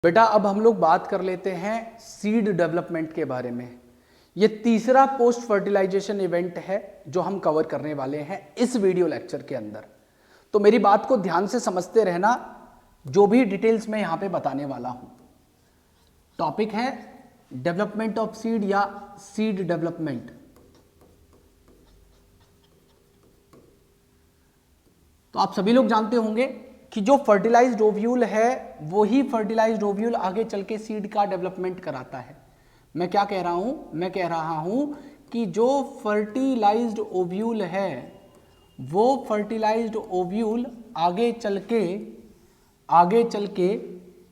बेटा अब हम लोग बात कर लेते हैं सीड डेवलपमेंट के बारे में। ये तीसरा पोस्ट फर्टिलाइजेशन इवेंट है जो हम कवर करने वाले हैं इस वीडियो लेक्चर के अंदर। तो मेरी बात को ध्यान से समझते रहना, जो भी डिटेल्स मैं यहां पे बताने वाला हूं। टॉपिक है डेवलपमेंट ऑफ सीड या सीड डेवलपमेंट। तो आप सभी लोग जानते होंगे कि जो फर्टिलाइज्ड ओव्यूल है वही फर्टिलाइज्ड ओव्यूल आगे चल के सीड का डेवलपमेंट कराता है। मैं क्या कह रहा हूं? मैं कह रहा हूं कि जो फर्टिलाइज्ड ओव्यूल है वो फर्टिलाइज्ड ओव्यूल आगे चल के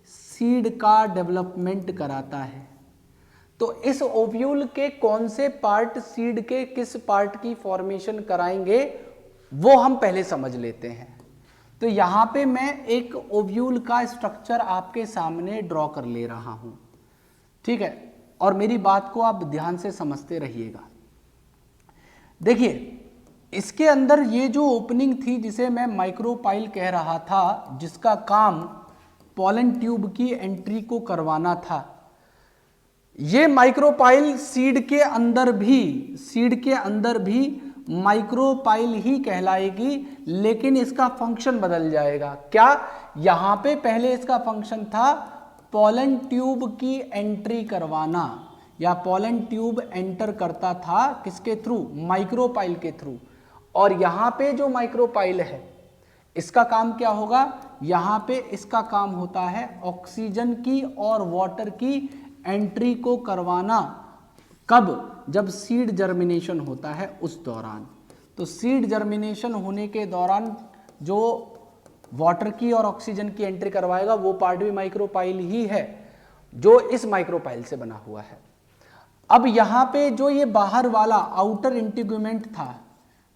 सीड का डेवलपमेंट कराता है। तो इस ओव्यूल के कौन से पार्ट सीड के किस पार्ट की फॉर्मेशन कराएंगे वो हम पहले समझ लेते हैं। तो यहां पे मैं एक ओव्यूल का स्ट्रक्चर आपके सामने ड्रॉ कर ले रहा हूं, ठीक है, और मेरी बात को आप ध्यान से समझते रहिएगा। देखिए इसके अंदर ये जो ओपनिंग थी जिसे मैं माइक्रोपाइल कह रहा था, जिसका काम पॉलन ट्यूब की एंट्री को करवाना था, ये माइक्रोपाइल सीड के अंदर भी माइक्रोपाइल ही कहलाएगी, लेकिन इसका फंक्शन बदल जाएगा। क्या? यहां पे पहले इसका फंक्शन था पॉलन ट्यूब की एंट्री करवाना, या पॉलन ट्यूब एंटर करता था किसके थ्रू? माइक्रोपाइल के थ्रू। और यहां पे जो माइक्रोपाइल है इसका काम क्या होगा? यहां पे इसका काम होता है ऑक्सीजन की और वाटर की एंट्री को करवाना। कब? जब सीड जर्मिनेशन होता है उस दौरान। तो सीड जर्मिनेशन होने के दौरान जो वाटर की और ऑक्सीजन की एंट्री करवाएगा वो पार्ट भी माइक्रोपाइल ही है, जो इस माइक्रोपाइल से बना हुआ है। अब यहां पे जो ये बाहर वाला आउटर इंटीग्यूमेंट था,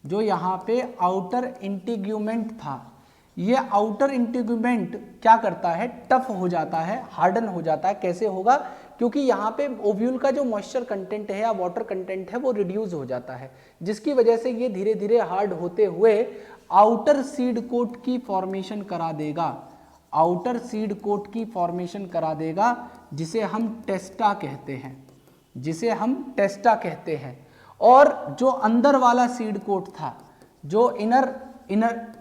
जो यहां पे आउटर इंटीग्यूमेंट था, ये आउटर इंटीग्यूमेंट क्या करता है? टफ हो जाता है, हार्डन हो जाता है। कैसे होगा? क्योंकि यहाँ पे ओव्यूल का जो मॉइस्चर कंटेंट है या वाटर कंटेंट है वो रिड्यूस हो जाता है, जिसकी वजह से ये धीरे धीरे हार्ड होते हुए आउटर सीड कोट की फॉर्मेशन करा देगा। आउटर सीड कोट की फॉर्मेशन करा देगा जिसे हम टेस्टा कहते हैं। और जो अंदर वाला सीड कोट था, जो इनर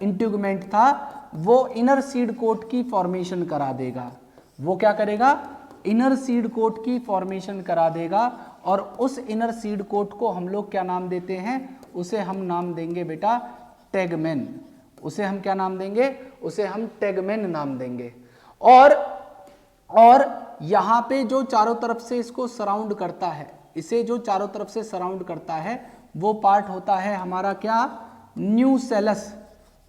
इंटीग्यूमेंट था, वो इनर सीड कोट की फॉर्मेशन करा देगा। वो क्या करेगा? इनर सीड कोट की फॉर्मेशन करा देगा। और उस इनर सीड कोट को हम लोग क्या नाम देते हैं? उसे हम नाम देंगे बेटा टेगमेन। उसे हम क्या नाम देंगे? उसे हम टेगमेन नाम देंगे। और यहां पे जो चारों तरफ से इसको सराउंड करता है, इसे जो चारों तरफ से सराउंड करता है वो पार्ट होता है हमारा क्या? न्यूसेलस।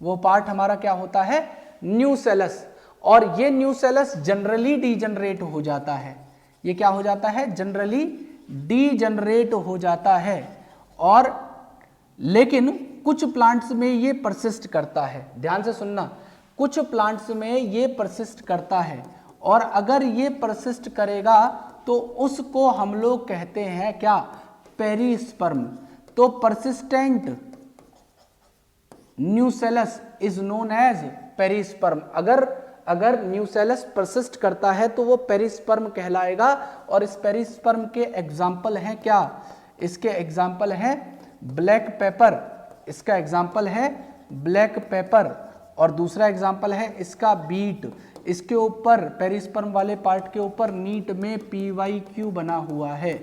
वो पार्ट हमारा क्या होता है? न्यूसेलस। और ये न्यूसेलस जनरली डीजनरेट हो जाता है। ये क्या हो जाता है? जनरली डीजनरेट हो जाता है। और लेकिन कुछ प्लांट्स में ये परसिस्ट करता है। ध्यान से सुनना, कुछ प्लांट्स में ये परसिस्ट करता है। और अगर ये परसिस्ट करेगा तो उसको हम लोग कहते हैं क्या? पेरिस्पर्म। तो persistent nucellus is known as perisperm. अगर न्यूसेलस परसिस्ट करता है तो वो पेरिस्पर्म कहलाएगा। और इस पेरिस्पर्म के एग्जाम्पल हैं क्या? इसके एग्जाम्पल हैं ब्लैक पेपर। इसका एग्जाम्पल है ब्लैक पेपर। और दूसरा एग्जाम्पल है इसका बीट। इसके ऊपर पेरिस्पर्म वाले पार्ट के ऊपर नीट में PYQ बना हुआ है।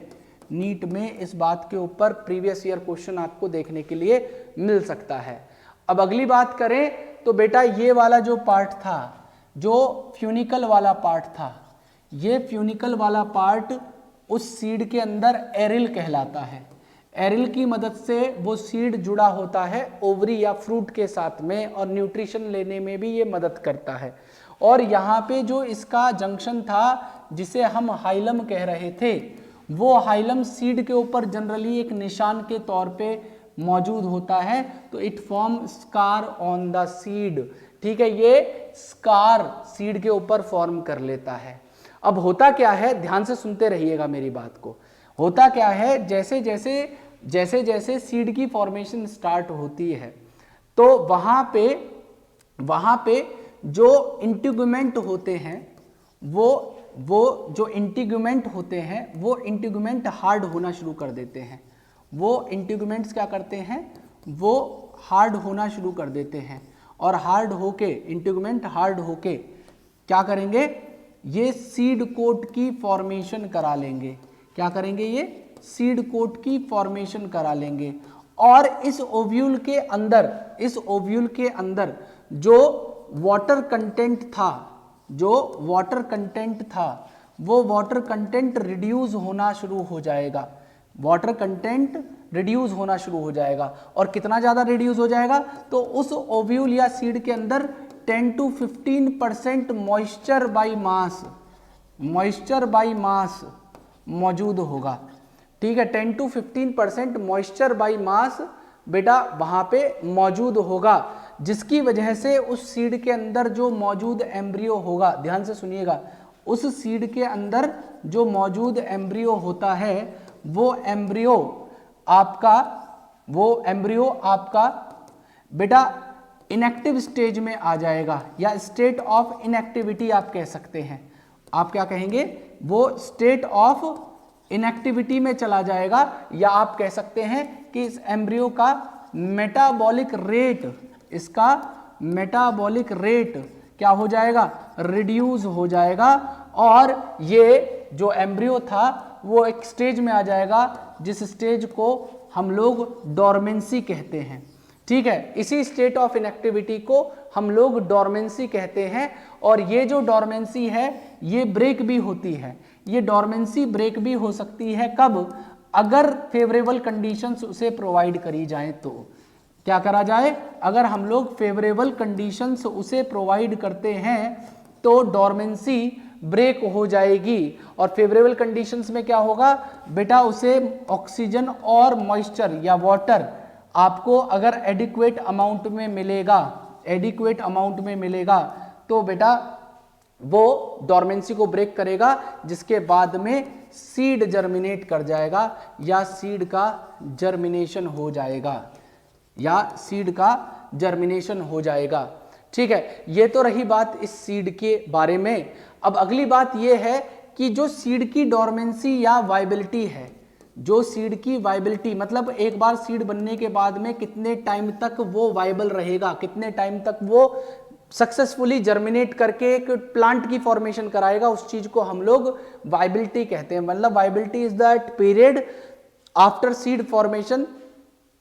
नीट में इस बात के ऊपर प्रीवियस ईयर क्वेश्चन आपको देखने के लिए मिल सकता है। अब अगली बात करें तो बेटा ये वाला जो पार्ट था, जो फ्यूनिकल वाला पार्ट था, ये फ्यूनिकल वाला पार्ट उस सीड के अंदर एरिल कहलाता है। एरिल की मदद से वो सीड जुड़ा होता है ओवरी या फ्रूट के साथ में, और न्यूट्रिशन लेने में भी ये मदद करता है। और यहाँ पे जो इसका जंक्शन था जिसे हम हाइलम कह रहे थे, वो हाइलम सीड के ऊपर जनरली एक निशान के तौर पे मौजूद होता है। तो it form scar on the seed. ठीक है, ये स्कार सीड के ऊपर फॉर्म कर लेता है। अब होता क्या है, ध्यान से सुनते रहिएगा मेरी बात को। होता क्या है, जैसे जैसे सीड की फॉर्मेशन स्टार्ट होती है तो वहां पे जो इंटीग्यूमेंट होते हैं वो वो जो इंटीग्यूमेंट होते हैं वो इंटीग्यूमेंट हार्ड होना शुरू कर देते हैं। वो इंटीग्यूमेंट्स क्या करते हैं, वो हार्ड होना शुरू कर देते हैं और हार्ड होके इंटीग्यूमेंट हार्ड होके क्या करेंगे, ये सीड कोट की फॉर्मेशन करा लेंगे। क्या करेंगे, ये सीड कोट की फॉर्मेशन करा लेंगे और इस ओव्यूल के अंदर जो वाटर कंटेंट था, वो वाटर कंटेंट रिड्यूस होना शुरू हो जाएगा। वाटर कंटेंट रिड्यूस होना शुरू हो जाएगा और कितना ज़्यादा रिड्यूस हो जाएगा, तो उस ओव्यूल या सीड के अंदर 10 to 15% मॉइस्चर बाई मास मौजूद होगा। ठीक है, 10 to 15% मॉइस्चर बाई मास बेटा वहाँ पे मौजूद होगा, जिसकी वजह से उस सीड के अंदर जो मौजूद एम्ब्रियो होगा, ध्यान से सुनिएगा, उस सीड के अंदर जो मौजूद एम्ब्रियो होता है वो एम्ब्रियो आपका बेटा इनएक्टिव स्टेज में आ जाएगा या स्टेट ऑफ इनएक्टिविटी आप कह सकते हैं। आप क्या कहेंगे, वो स्टेट ऑफ इनएक्टिविटी में चला जाएगा, या आप कह सकते हैं कि इस एम्ब्रियो का मेटाबॉलिक रेट क्या हो जाएगा, रिड्यूस हो जाएगा और ये जो एम्ब्रियो था वो एक स्टेज में आ जाएगा जिस स्टेज को हम लोग डोरमेंसी कहते हैं। ठीक है, इसी स्टेट ऑफ इनएक्टिविटी को हम लोग डोरमेंसी कहते हैं और ये जो डोरमेंसी है ये ब्रेक भी होती है। ये डोरमेंसी ब्रेक भी हो सकती है कब, अगर फेवरेबल कंडीशंस उसे प्रोवाइड करी जाएं तो। क्या करा जाए, अगर हम लोग फेवरेबल कंडीशंस उसे प्रोवाइड करते हैं तो डोरमेंसी ब्रेक हो जाएगी और फेवरेबल कंडीशंस में क्या होगा बेटा, उसे ऑक्सीजन और मॉइस्चर या वाटर आपको अगर एडिक्वेट अमाउंट में मिलेगा तो बेटा वो डोरमेंसी को ब्रेक करेगा, जिसके बाद में सीड जर्मिनेट कर जाएगा या सीड का जर्मिनेशन हो जाएगा। ठीक है, ये तो रही बात इस सीड के बारे में। अब अगली बात ये है कि जो सीड की डोरमेंसी या वाइबिलिटी है, जो सीड की वाइबिलिटी मतलब एक बार सीड बनने के बाद में कितने टाइम तक वो वाइबल रहेगा, कितने टाइम तक वो सक्सेसफुली जर्मिनेट करके एक प्लांट की फॉर्मेशन कराएगा, उस चीज को हम लोग वाइबिलिटी कहते हैं। मतलब viability is that period after seed formation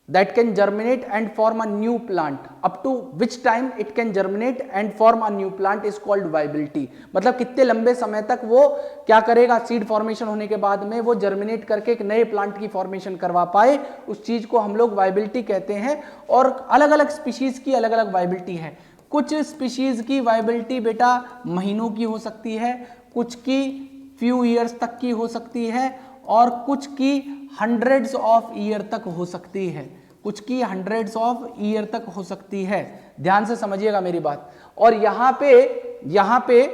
that can germinate and form a new plant, up to which time it can germinate and form a new plant is called viability। मतलब कितने लंबे समय तक वो क्या करेगा, सीड फॉर्मेशन होने के बाद में वो जर्मिनेट करके एक नए प्लांट की फॉर्मेशन करवा पाए, उस चीज को हम लोग वाइबिलिटी कहते हैं। और अलग अलग स्पीशीज की अलग अलग वाइबिलिटी है। कुछ स्पीशीज की वाइबिलिटी बेटा महीनों की हो सकती है, कुछ की फ्यू ईयर्स तक की हो सकती है और कुछ की हंड्रेड्स ऑफ ईयर तक हो सकती है, ध्यान से समझिएगा मेरी बात। और यहाँ पे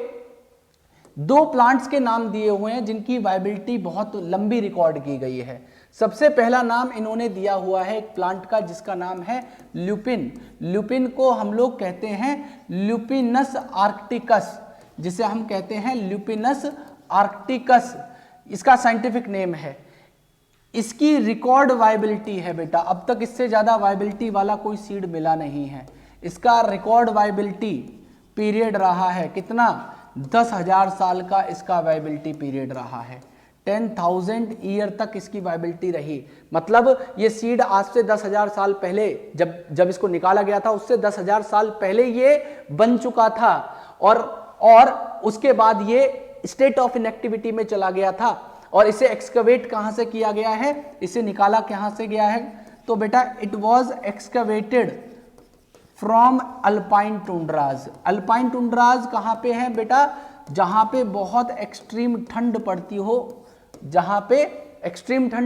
दो प्लांट्स के नाम दिए हुए हैं जिनकी वाइबिलिटी बहुत लंबी रिकॉर्ड की गई है। सबसे पहला नाम इन्होंने दिया हुआ है एक प्लांट का जिसका नाम है ल्यूपिन। ल्यूपिन को हम लोग कहते हैं ल्यूपिनस आर्कटिकस, जिसे हम कहते हैं ल्यूपिनस आर्कटिकस, इसका साइंटिफिक नेम है। इसकी रिकॉर्ड वाइबिलिटी है बेटा, अब तक इससे ज्यादा वाइबिलिटी वाला कोई सीड मिला नहीं है। इसका रिकॉर्ड वाइबिलिटी पीरियड रहा है कितना, 10,000 साल का इसका वाइबिलिटी पीरियड रहा है। 10,000 ईयर तक इसकी वाइबिलिटी रही। मतलब ये सीड आज से 10,000 साल पहले जब इसको निकाला गया था उससे 10,000 साल पहले ये बन चुका था और उसके बाद ये स्टेट ऑफ इनएक्टिविटी में चला गया था। और इसे एक्सकवेट कहां से किया गया है, इसे निकाला कहां से गया है, तो बेटा it was excavated from alpine tundras. Alpine tundras कहां पे है बेटा, जहां पे बहुत एक्सट्रीम ठंड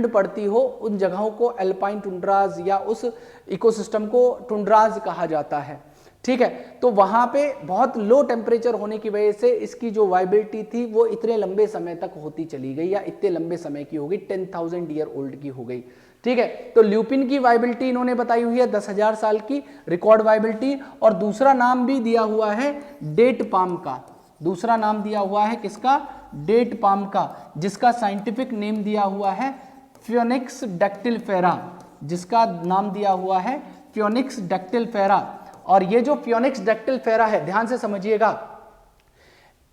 पड़ती हो, उन जगहों को अल्पाइन टुंड्राज या उस इकोसिस्टम को टुंड्राज कहा जाता है। ठीक है, तो वहां पे बहुत लो टेम्परेचर होने की वजह से इसकी जो वाइबिलिटी थी वो इतने लंबे समय तक होती चली गई, या इतने लंबे समय की हो गई, 10,000 ईयर ओल्ड की हो गई। ठीक है, तो ल्यूपिन की वाइबिलिटी इन्होंने बताई हुई है 10,000 साल की रिकॉर्ड वाइबिलिटी। और दूसरा नाम भी दिया हुआ है डेट पाम का, दूसरा नाम दिया हुआ है किसका, डेट पाम का, जिसका साइंटिफिक नेम दिया हुआ है फियोनिक्स डैक्टिलफेरा, जिसका नाम दिया हुआ है फियोनिक्स डैक्टिलफेरा। और ये जो फियोनिक्स डैक्टिलफेरा है, ध्यान से समझिएगा,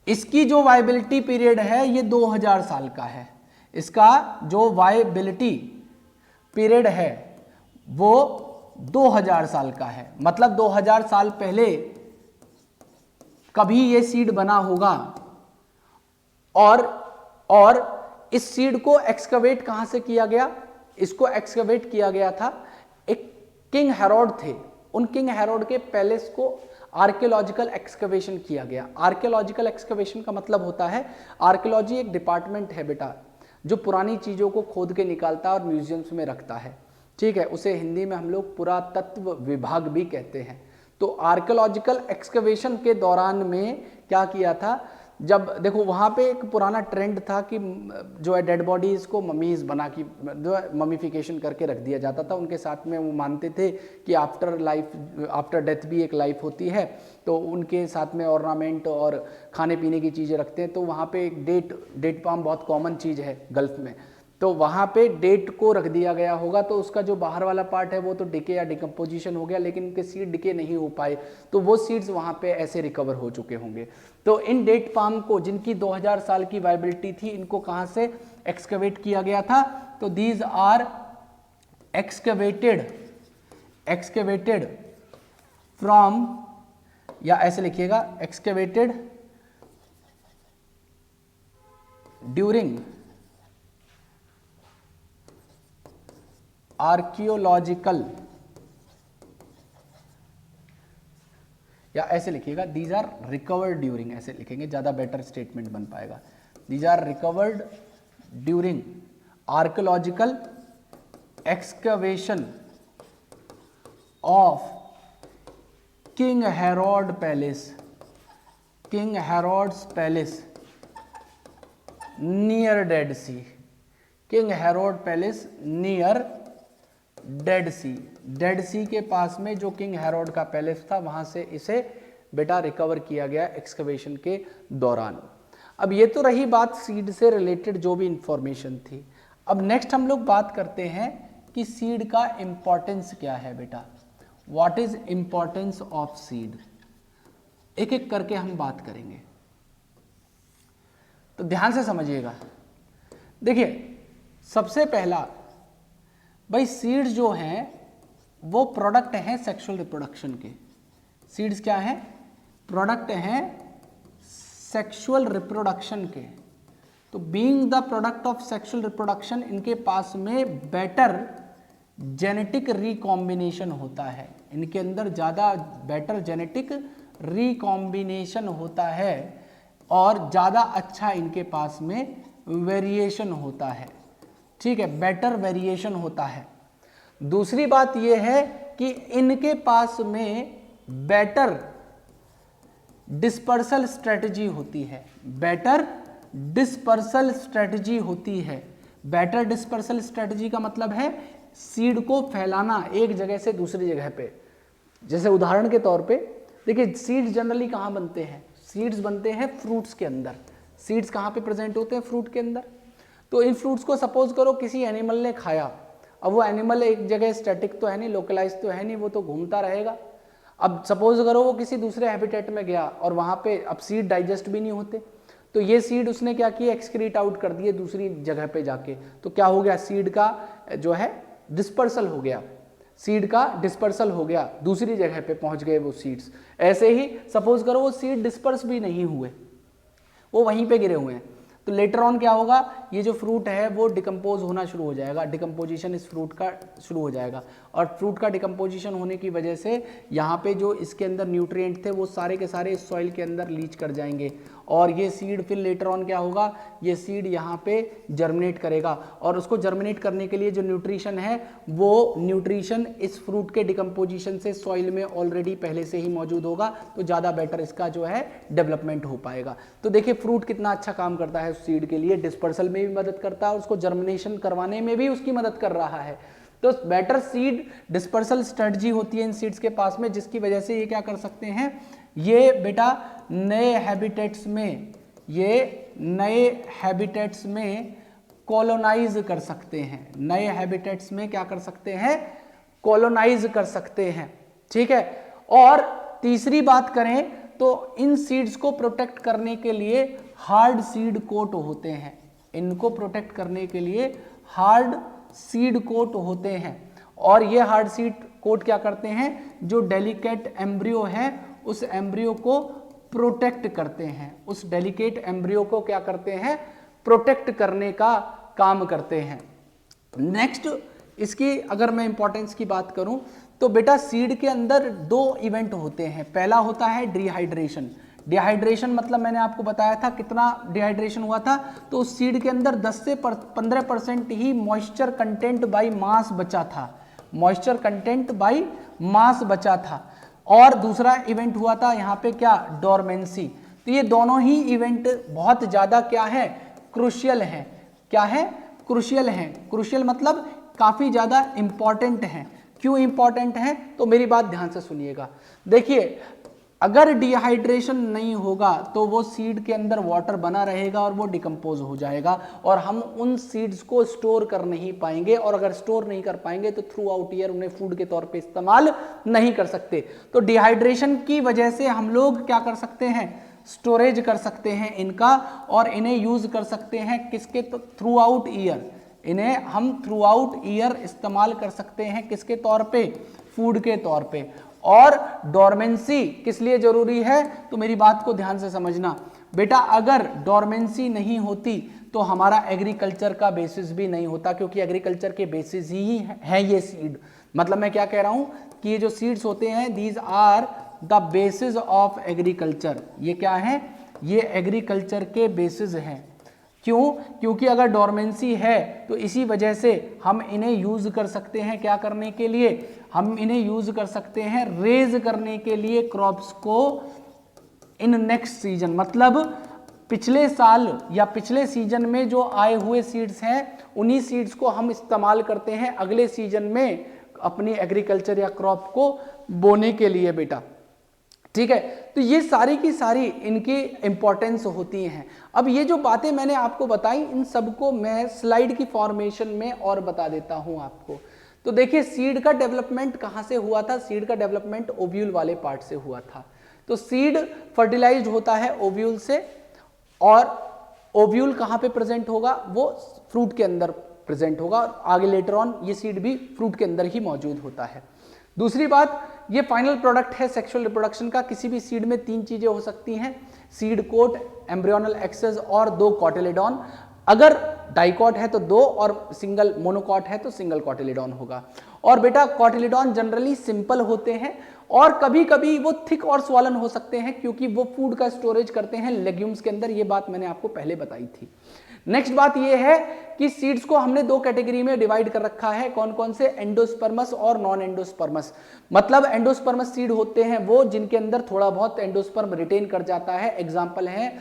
इसकी जो वायबिलिटी पीरियड है ये 2000 साल का है। इसका जो वायबिलिटी पीरियड है वो 2000 साल का है, मतलब 2000 साल पहले कभी ये सीड बना होगा। और इस सीड को एक्सकवेट कहां से किया गया? इसको एक्सकवेट किया गया था, एक किंग हेरोड थे, उन किंग हेरोड के पैलेस को आर्कियोलॉजिकल एक्सकवेशन किया गया। आर्कियोलॉजिकल एक्सकवेशन का मतलब होता है, आर्कियोलॉजी एक डिपार्टमेंट है बेटा जो पुरानी चीज़ों को खोद के निकालता है और म्यूजियम्स में रखता है, ठीक है। उसे हिंदी में हम लोग पुरातत्व विभाग भी कहते हैं। तो आर्कियोलॉजिकल एक्सकवेशन के दौरान में क्या किया था, जब देखो वहाँ पे एक पुराना ट्रेंड था कि जो है डेड बॉडीज को ममीज बना की जो है ममीफिकेशन करके रख दिया जाता था। उनके साथ में वो मानते थे कि आफ्टर डेथ भी एक लाइफ होती है, तो उनके साथ में ऑर्नामेंट और खाने पीने की चीज़ें रखते हैं। तो वहाँ पे एक डेट पाम बहुत कॉमन चीज़ है गल्फ में, तो वहाँ पे डेट को रख दिया गया होगा। तो उसका जो बाहर वाला पार्ट है वो तो डिके या डिकम्पोजिशन हो गया, लेकिन उनके सीड डिके नहीं हो पाए, तो वो सीड्स वहाँ पे ऐसे रिकवर हो चुके होंगे। तो इन डेट पाम को, जिनकी 2000 साल की वायबिलिटी थी, इनको कहाँ से एक्सकवेट किया गया था? तो दीज आर एक्सकवेटेड फ्रॉम, या ऐसे लिखिएगा, एक्सकवेटेड ड्यूरिंग आर्कियोलॉजिकल, या ऐसे लिखिएगा दीज आर रिकवर्ड ड्यूरिंग, ऐसे लिखेंगे ज़्यादा बेटर स्टेटमेंट बन पाएगा। These are recovered during archaeological excavation of king Herod palace, king Herod's palace near Dead Sea, king Herod palace near Dead Sea, Dead Sea के पास में जो किंग हेरोड का पैलेस था, वहां से इसे बेटा रिकवर किया गया एक्सकवेशन के दौरान। अब ये तो रही बात सीड से रिलेटेड जो भी इंफॉर्मेशन थी। अब नेक्स्ट हम लोग बात करते हैं कि सीड का इंपॉर्टेंस क्या है बेटा, what is importance of seed. एक एक करके हम बात करेंगे, तो ध्यान से समझिएगा। देखिए, सबसे पहला भाई, सीड्स जो हैं वो प्रोडक्ट हैं सेक्सुअल रिप्रोडक्शन के। सीड्स क्या हैं? प्रोडक्ट हैं सेक्सुअल रिप्रोडक्शन के। तो being the product of sexual reproduction, इनके पास में बेटर जेनेटिक रिकॉम्बिनेशन होता है, इनके अंदर ज़्यादा बेटर जेनेटिक रिकॉम्बिनेशन होता है और ज़्यादा अच्छा इनके पास में वेरिएशन होता है, ठीक है, बेटर वेरिएशन होता है। दूसरी बात यह है कि इनके पास में बेटर डिस्पर्सल स्ट्रेटजी होती है, बेटर डिस्पर्सल स्ट्रेटजी होती है। बेटर डिस्पर्सल स्ट्रेटजी का मतलब है सीड को फैलाना एक जगह से दूसरी जगह पे। जैसे उदाहरण के तौर पे देखिए, सीड्स जनरली कहाँ बनते हैं? सीड्स बनते हैं फ्रूट्स के अंदर। सीड्स कहाँ पे प्रेजेंट होते हैं? फ्रूट के अंदर। तो इन फ्रूट्स को सपोज करो किसी एनिमल ने खाया, अब वो एनिमल एक जगह स्टैटिक तो है नहीं, लोकलाइज तो है नहीं, वो तो घूमता रहेगा। अब सपोज करो वो किसी दूसरे हैबिटेट में गया और वहाँ पे अब सीड डाइजेस्ट भी नहीं होते, तो ये सीड उसने क्या किया, एक्सक्रीट आउट कर दिए दूसरी जगह पे जाके। तो क्या हो गया, सीड का जो है डिस्पर्सल हो गया, सीड का डिस्पर्सल हो गया, दूसरी जगह पे पहुंच गए वो सीड्स। ऐसे ही सपोज करो वो सीड डिस्पर्स भी नहीं हुए, वो वहीं पे गिरे हुए हैं, तो लेटर ऑन क्या होगा, ये जो फ्रूट है वो डिकम्पोज होना शुरू हो जाएगा, डिकम्पोजिशन इस फ्रूट का शुरू हो जाएगा। और फ्रूट का डिकम्पोजिशन होने की वजह से यहाँ पे जो इसके अंदर न्यूट्रिएंट थे वो सारे के सारे इस सॉइल के अंदर लीच कर जाएंगे और ये सीड फिर लेटर ऑन क्या होगा, ये सीड यहाँ पे जर्मिनेट करेगा और उसको जर्मिनेट करने के लिए जो न्यूट्रिशन है वो न्यूट्रिशन इस फ्रूट के डिकम्पोजिशन से सॉइल में ऑलरेडी पहले से ही मौजूद होगा, तो ज़्यादा बेटर इसका जो है डेवलपमेंट हो पाएगा। तो देखिए फ्रूट कितना अच्छा काम करता है सीड के लिए, डिस्पर्सल में भी मदद करता है और उसको जर्मिनेशन करवाने में भी उसकी मदद कर रहा है। तो बेटर सीड डिस्पर्सल स्ट्रेटजी होती है इन सीड्स के पास में, जिसकी वजह से ये क्या कर सकते हैं, ये बेटा नए हैबिटेट्स में ये नए हैबिटेट्स में कॉलोनाइज कर सकते हैं, नए हैबिटेट्स में क्या कर सकते हैं, कॉलोनाइज कर सकते हैं, ठीक है। और तीसरी बात करें तो इन सीड्स को प्रोटेक्ट करने के लिए हार्ड सीड कोट होते हैं, इनको प्रोटेक्ट करने के लिए हार्ड सीड कोट होते हैं। और ये हार्ड सीड कोट क्या करते हैं, जो डेलिकेट एम्ब्रियो है उस एम्ब्रियो को प्रोटेक्ट करते हैं, उस डेलिकेट एम्ब्रियो को क्या करते हैं, प्रोटेक्ट करने का काम करते हैं। नेक्स्ट इसकी अगर मैं इंपॉर्टेंस की बात करूं तो बेटा सीड के अंदर दो इवेंट होते हैं। पहला होता है डिहाइड्रेशन। डिहाइड्रेशन मतलब मैंने आपको बताया था कितना डिहाइड्रेशन हुआ था, तो उस सीड के अंदर 10 से 15% ही मॉइस्चर कंटेंट बाय मास बचा था, मॉइस्चर कंटेंट बाय मास बचा था। और दूसरा इवेंट हुआ था यहाँ पे क्या, डोरमेंसी। तो ये दोनों ही इवेंट बहुत ज्यादा क्या है, क्रूशियल है। क्या है, क्रूशियल है। क्रूशियल मतलब काफी ज्यादा इंपॉर्टेंट है। क्यों इंपॉर्टेंट है, तो मेरी बात ध्यान से सुनिएगा। देखिए अगर डिहाइड्रेशन नहीं होगा तो वो सीड के अंदर वाटर बना रहेगा और वो डिकम्पोज हो जाएगा और हम उन सीड्स को स्टोर कर नहीं पाएंगे, और अगर स्टोर नहीं कर पाएंगे तो थ्रू आउट ईयर उन्हें फूड के तौर पे इस्तेमाल नहीं कर सकते। तो डिहाइड्रेशन की वजह से हम लोग क्या कर सकते हैं, स्टोरेज कर सकते हैं इनका, और इन्हें यूज कर सकते हैं किसके, तो थ्रू आउट ईयर, इन्हें हम थ्रू आउट ईयर इस्तेमाल कर सकते हैं किसके तौर पे, फूड के तौर पे। और डोरमेंसी किस लिए जरूरी है, तो मेरी बात को ध्यान से समझना बेटा, अगर डोरमेंसी नहीं होती तो हमारा एग्रीकल्चर का बेसिस भी नहीं होता, क्योंकि एग्रीकल्चर के बेसिस ही है ये सीड। मतलब मैं क्या कह रहा हूं कि ये जो सीड्स होते हैं these are the basis of agriculture. ये क्या है, ये एग्रीकल्चर के बेसिस हैं। क्यों, क्योंकि अगर डोरमेंसी है तो इसी वजह से हम इन्हें यूज कर सकते हैं, क्या करने के लिए, हम इन्हें यूज कर सकते हैं रेज करने के लिए क्रॉप्स को इन नेक्स्ट सीजन। मतलब पिछले साल या पिछले सीजन में जो आए हुए सीड्स हैं उन्हीं सीड्स को हम इस्तेमाल करते हैं अगले सीजन में अपनी एग्रीकल्चर या क्रॉप को बोने के लिए बेटा, ठीक है। तो ये सारी की सारी इनकी इंपॉर्टेंस होती हैं। अब ये जो बातें मैंने आपको बताई इन सबको मैं स्लाइड की फॉर्मेशन में और बता देता हूं आपको। तो देखिए सीड का डेवलपमेंट कहां से हुआ था, सीड का डेवलपमेंट ओव्यूल वाले पार्ट से हुआ था। तो सीड फर्टिलाइज्ड होता है ओव्यूल से, और ओव्यूल कहां पे प्रेजेंट होगा, वो फ्रूट के अंदर प्रेजेंट होगा, और आगे लेटर ऑन ये सीड भी फ्रूट के अंदर ही मौजूद होता है। दूसरी बात, ये फाइनल प्रोडक्ट है सेक्सुअल रिप्रोडक्शन का। किसी भी सीड में तीन चीजें हो सकती हैं, सीड कोट, एम्ब्रियोनल एक्सेस और दो कॉटिलेडॉन। अगर डाइकॉट है तो दो, और सिंगल मोनोकॉट है तो सिंगल कॉटिलेडॉन होगा। और बेटा कॉटिलेडॉन जनरली सिंपल होते हैं, और कभी कभी वो थिक और स्वॉलन हो सकते हैं, क्योंकि वो फूड का स्टोरेज करते हैं लेग्यूम्स के अंदर। ये बात मैंने आपको पहले बताई थी। नेक्स्ट बात ये है कि सीड्स को हमने दो कैटेगरी में डिवाइड कर रखा है। कौन कौन से, एंडोस्पर्मस और नॉन एंडोस्पर्मस। मतलब एंडोस्पर्मस सीड होते हैं वो जिनके अंदर थोड़ा बहुत एंडोस्पर्म रिटेन कर जाता है। एग्जाम्पल है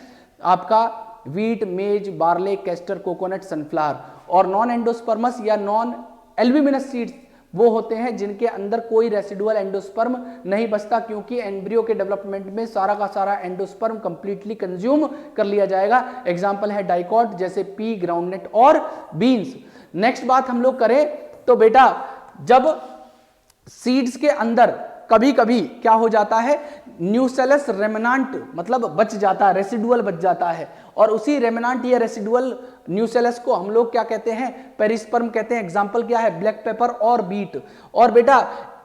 आपका वीट, मेज, बार्ले, कैस्टर, कोकोनट, सनफ्लावर। और नॉन एंडोस्पर्मस या नॉन एल्ब्यूमिनस सीड्स वो होते हैं जिनके अंदर कोई रेसिडुअल एंडोस्पर्म नहीं बचता, क्योंकि एम्ब्रियो के डेवलपमेंट में सारा का सारा एंडोस्पर्म कंप्लीटली कंज्यूम कर लिया जाएगा। एग्जांपल है डाइकॉट, जैसे पी, ग्राउंडनट और बीन्स। नेक्स्ट बात हम लोग करें तो बेटा जब सीड्स के अंदर कभी कभी क्या हो जाता है, न्यूसेलस रेमिनांट मतलब बच जाता है, रेसिडुअल बच जाता है, और उसी रेमिनांट या रेसिडुअल न्यूसेलस को हम लोग क्या कहते हैं, पेरिस्पर्म कहते हैं। एग्जांपल क्या है, ब्लैक पेपर और बीट। और बेटा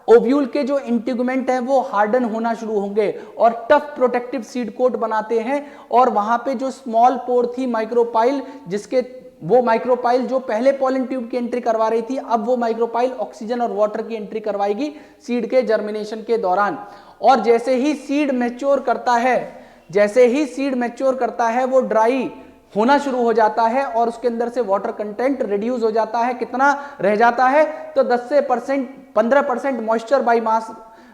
ओव्यूल के जो इंटीगुमेंट हैं वो हार्डन होना शुरू होंगे और टफ प्रोटेक्टिव सीड कोट बनाते हैं, और वहां पे जो स्मॉल पोर थी माइक्रोपाइल, जिसके वो माइक्रोपाइल जो पहले पॉलन ट्यूब की एंट्री करवा रही थी, अब वो माइक्रोपाइल ऑक्सीजन और वाटर की एंट्री करवाएगी सीड के जर्मिनेशन के दौरान। और जैसे ही सीड मैच्योर करता है, जैसे ही सीड मैच्योर करता है वो ड्राई होना शुरू हो जाता है और उसके अंदर से वाटर कंटेंट रिड्यूस हो जाता है। कितना रह जाता है, तो 10 से 15% मॉइस्चर बाय मास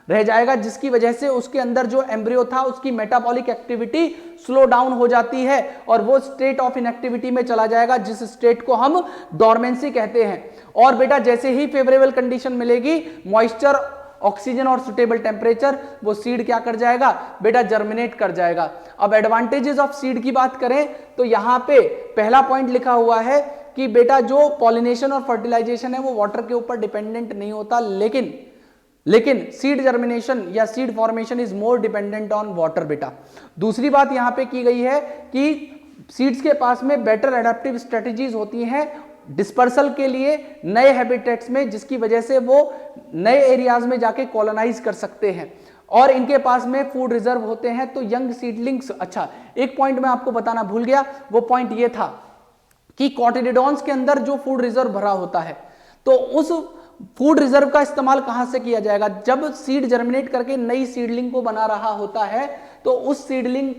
रह जाएगा, जिसकी वजह से उसके अंदर जो एम्ब्रियो था उसकी मेटाबॉलिक एक्टिविटी स्लो डाउन हो जाती है और वो स्टेट ऑफ इनएक्टिविटी में चला जाएगा, जिस स्टेट को हम डोरमेंसी कहते हैं। और बेटा जैसे ही फेवरेबल कंडीशन मिलेगी, मॉइस्चर ऑक्सीजन और सुटेबल टेम्परेचर, वो सीड क्या कर जाएगा बेटा, जर्मिनेट कर जाएगा। अब एडवांटेजेस ऑफ सीड की बात करें तो यहां पे पहला पॉइंट लिखा हुआ है कि बेटा जो पॉलिनेशन और फर्टिलाइजेशन है वो वाटर के ऊपर डिपेंडेंट नहीं होता, लेकिन सीड जर्मिनेशन या seed formation is more dependent on water बेटा। दूसरी बात यहां पे की गई है कि सीड्स के पास में बेटर एडेप्टिव स्ट्रेटजीज होती हैं डिस्पर्सल के लिए नए हैबिटेट्स में, जिसकी वजह से वो नए एरियाज में जाके कॉलोनाइज कर सकते हैं, और इनके पास में फूड रिजर्व होते हैं। तो यंग सीडलिंग्स, अच्छा एक पॉइंट मैं आपको बताना भूल गया, वो पॉइंट ये था कि कॉटिलिडॉन्स के अंदर जो फूड रिजर्व भरा होता है, तो उस फूड रिजर्व का इस्तेमाल कहां से किया जाएगा, जब सीड जर्मिनेट करके नई सीडलिंग को बना रहा होता है तो उस सीडलिंग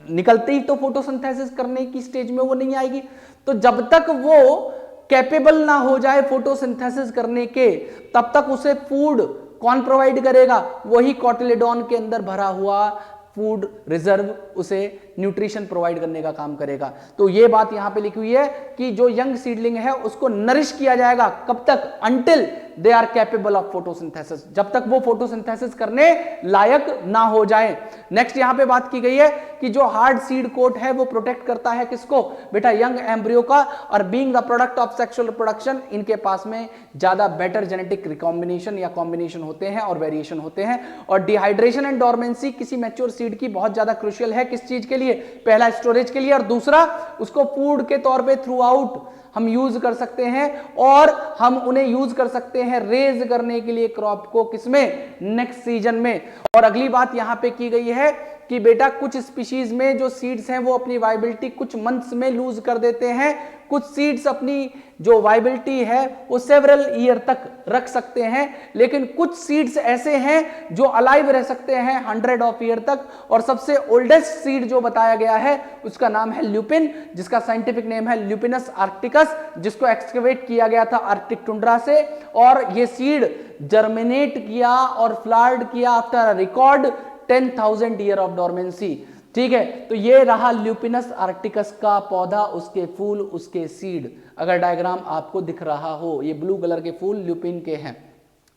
निकलते ही तो फोटोसिंथेसिस करने की स्टेज में वो नहीं आएगी, तो जब तक वो कैपेबल ना हो जाए फोटोसिंथेसिस करने के, तब तक उसे फूड कौन प्रोवाइड करेगा, वही कॉटिलिडॉन के अंदर भरा हुआ फूड रिजर्व उसे न्यूट्रिशन प्रोवाइड करने का काम करेगा। तो ये बात यहां पे लिखी हुई है कि जो यंग सीडलिंग है उसको नरिश किया जाएगा, कब तक, until they are capable of photosynthesis, जब तक वो फोटोसिंथेसिस करने लायक ना हो जाए। नेक्स्ट यहां पे बात की गई है कि जो हार्ड सीड कोट है वो प्रोटेक्ट करता है किसको बेटा, यंग एम्ब्रियो का, और being the product of sexual reproduction इनके पास में ज्यादा बेटर जेनेटिक रिकॉम्बिनेशन या कॉम्बिनेशन होते हैं और वेरिएशन होते हैं। और डिहाइड्रेशन एंड डोरमेंसी किसी मैच्योर सीड की बहुत ज्यादा क्रूशियल है, किस चीज के लिए, पहला स्टोरेज के लिए, और दूसरा उसको फूड के तौर पे थ्रू आउट हम यूज कर सकते हैं, और हम उन्हें यूज कर सकते हैं रेज करने के लिए क्रॉप को, किसमें, नेक्स्ट सीजन में। और अगली बात यहां पे की गई है कि बेटा कुछ स्पीशीज में जो सीड्स हैं वो अपनी वाइबिलिटी कुछ मंथ्स में लूज कर देते हैं, कुछ सीड्स अपनी जो वाइबिलिटी है वो सेवरल ईयर तक रख सकते हैं, लेकिन कुछ सीड्स ऐसे हैं जो अलाइव रह सकते हैं 100 ऑफ ईयर तक। और सबसे ओल्डेस्ट सीड जो बताया गया है उसका नाम है ल्यूपिन, जिसका साइंटिफिक नेम है ल्यूपिनस आर्क्टिकस, जिसको एक्सकेवेट किया गया था आर्कटिक टुंड्रा से, और ये सीड जर्मिनेट किया और फ्लावर्ड किया after record 10,000 year of dormancy. ठीक है, तो ये रहा ल्यूपिनस आर्क्टिकस का पौधा, उसके फूल, उसके सीड, अगर डायग्राम आपको दिख रहा हो, ये ब्लू कलर के फूल ल्यूपिन के हैं।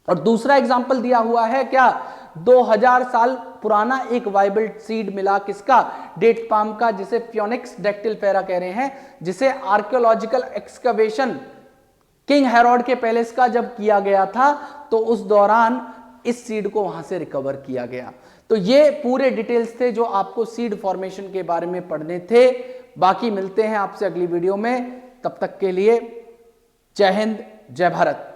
और दूसरा एग्जांपल दिया हुआ है क्या, 2000 साल पुराना एक वाइबल सीड मिला, किसका, डेट पाम का, जिसे फ्योनिक्स डेक्टिलफेरा कह रहे हैं, जिसे आर्कियोलॉजिकल एक्सकवेशन किंग हेरोड के पैलेस का जब किया गया था तो उस दौरान इस सीड को वहां से रिकवर किया गया। तो ये पूरे डिटेल्स थे जो आपको सीड फॉर्मेशन के बारे में पढ़ने थे। बाकी मिलते हैं आपसे अगली वीडियो में, तब तक के लिए जय हिंद, जय भारत।